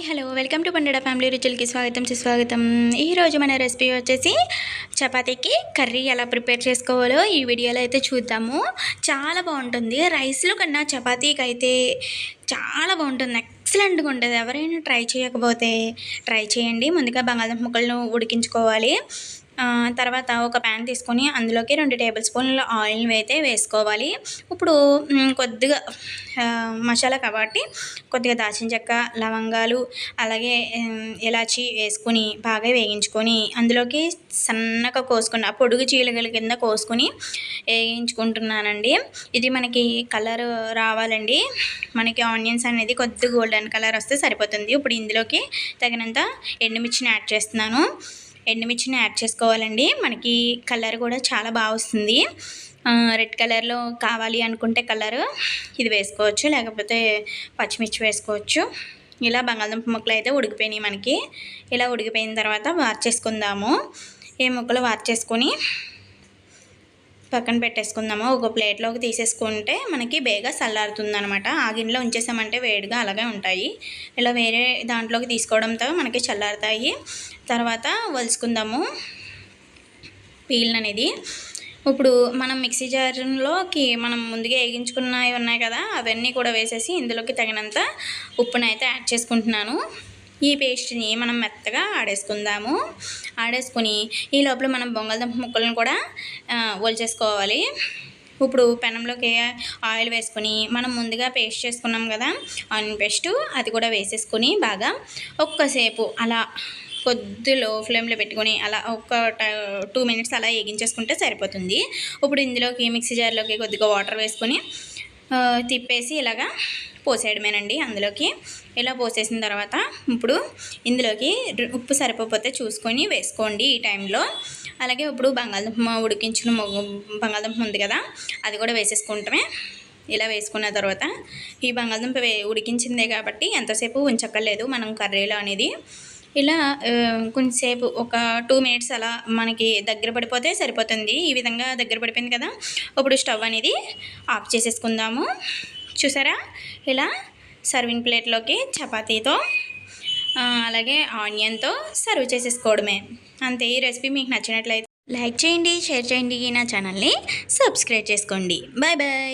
Hello welcome to పండడ family రుచులకి స్వాగతం సుస్వాగతం। ఈరోజు మన రెసిపీ వచ్చేసి చపాతీకి కర్రీ ఎలా ప్రిపేర్ చేసుకోవాలో ఈ వీడియోలో అయితే చూద్దాము। చాలా బాగుంటుంది, రైస్లో కన్నా చపాతీకి అయితే చాలా బాగుంటుంది, ఎక్సలెంట్గా ఉంటుంది। ఎవరైనా ట్రై చేయకపోతే ట్రై చేయండి। ముందుగా బంగాళదుంప ముక్కలను ఉడికించుకోవాలి। తర్వాత ఒక ప్యాన్ తీసుకొని అందులోకి 2 టేబుల్ స్పూన్ల ఆయిల్ అయితే వేసుకోవాలి। ఇప్పుడు కొద్దిగా మసాలా కాబట్టి కొద్దిగా దాల్చిన చెక్క, లవంగాలు, అలాగే ఇలాచి వేసుకొని బాగా వేయించుకొని అందులోకి సన్నగా కోసుకున్న పొడుగు చీలికల కింద కోసుకొని వేయించుకుంటున్నానండి। ఇది మనకి కలర్ రావాలండి, మనకి ఆనియన్స్ అనేది కొద్దిగా గోల్డెన్ కలర్ వస్తే సరిపోతుంది। ఇప్పుడు ఇందులోకి తగినంత ఎండుమిర్చిని యాడ్ చేస్తున్నాను। ఎండుమిర్చిని యాడ్ చేసుకోవాలండి, మనకి కలర్ కూడా చాలా బాగా వస్తుంది। రెడ్ కలర్లో కావాలి అనుకుంటే కలర్ ఇది వేసుకోవచ్చు, లేకపోతే పచ్చిమిర్చి వేసుకోవచ్చు। ఇలా బంగాళదుంప ముక్కలు అయితే ఉడికిపోయినాయి మనకి। ఇలా ఉడికిపోయిన తర్వాత వార్చేసుకుందాము। ఈ ముక్కలు వార్చేసుకొని పక్కన పెట్టేసుకుందాము। ఒక ప్లేట్లోకి తీసేసుకుంటే మనకి బేగా చల్లారుతుంది అనమాట। ఆ గిన్నెలో ఉంచేసామంటే వేడిగా అలాగే ఉంటాయి। ఇలా వేరే దాంట్లోకి తీసుకోవడంతో మనకి చల్లారుతాయి। తర్వాత వలుసుకుందాము పీల్ అనేది। ఇప్పుడు మనం మిక్సీ జార్లోకి మనం ముందుగా వేగించుకున్నవి ఉన్నాయి కదా, అవన్నీ కూడా వేసేసి ఇందులోకి తగినంత ఉప్పునైతే యాడ్ చేసుకుంటున్నాను। ఈ పేస్ట్ని మనం మెత్తగా ఆడేసుకుందాము। ఆడేసుకొని ఈ లోపల మనం బంగాళదుంప ముక్కలను కూడా ఒలిచేసుకోవాలి। ఇప్పుడు పెనంలోకి ఆయిల్ వేసుకొని మనం ముందుగా పేస్ట్ చేసుకున్నాం కదా ఆనియన్ పేస్టు, అది కూడా వేసేసుకొని బాగా ఒక్కసేపు అలా కొద్ది లో ఫ్లేమ్లో పెట్టుకొని అలా ఒక 2 మినిట్స్ అలా వేగించేసుకుంటే సరిపోతుంది। ఇప్పుడు ఇందులోకి మిక్సీ జార్లోకి కొద్దిగా వాటర్ వేసుకొని తిప్పేసి ఇలాగా పోసేయడమేనండి అందులోకి। ఇలా పోసేసిన తర్వాత ఇప్పుడు ఇందులోకి ఉప్పు సరిపోతే చూసుకొని వేసుకోండి ఈ టైంలో। అలాగే ఇప్పుడు బంగాళదుంప ఉడికించిన బంగాళదుంప ఉంది కదా, అది కూడా వేసేసుకుంటామే। ఇలా వేసుకున్న తర్వాత ఈ బంగాళదుంప ఉడికించిందే కాబట్టి ఎంతసేపు ఉంచక్కర్లేదు మనం కర్రీలో అనేది। ఇలా కొంచెంసేపు ఒక 2 మినిట్స్ అలా మనకి దగ్గర పడిపోతే సరిపోతుంది। ఈ విధంగా దగ్గర పడిపోయింది కదా, ఇప్పుడు స్టవ్ అనేది ఆఫ్ చేసేసుకుందాము। చూసారా, ఇలా సర్వింగ్ ప్లేట్లోకి చపాతీతో అలాగే ఆనియన్తో సర్వ్ చేసేసుకోవడమే అంతే। ఈ రెసిపీ మీకు నచ్చినట్లయితే లైక్ చేయండి, షేర్ చేయండి, నా ఛానల్ని సబ్స్క్రైబ్ చేసుకోండి। Bye bye.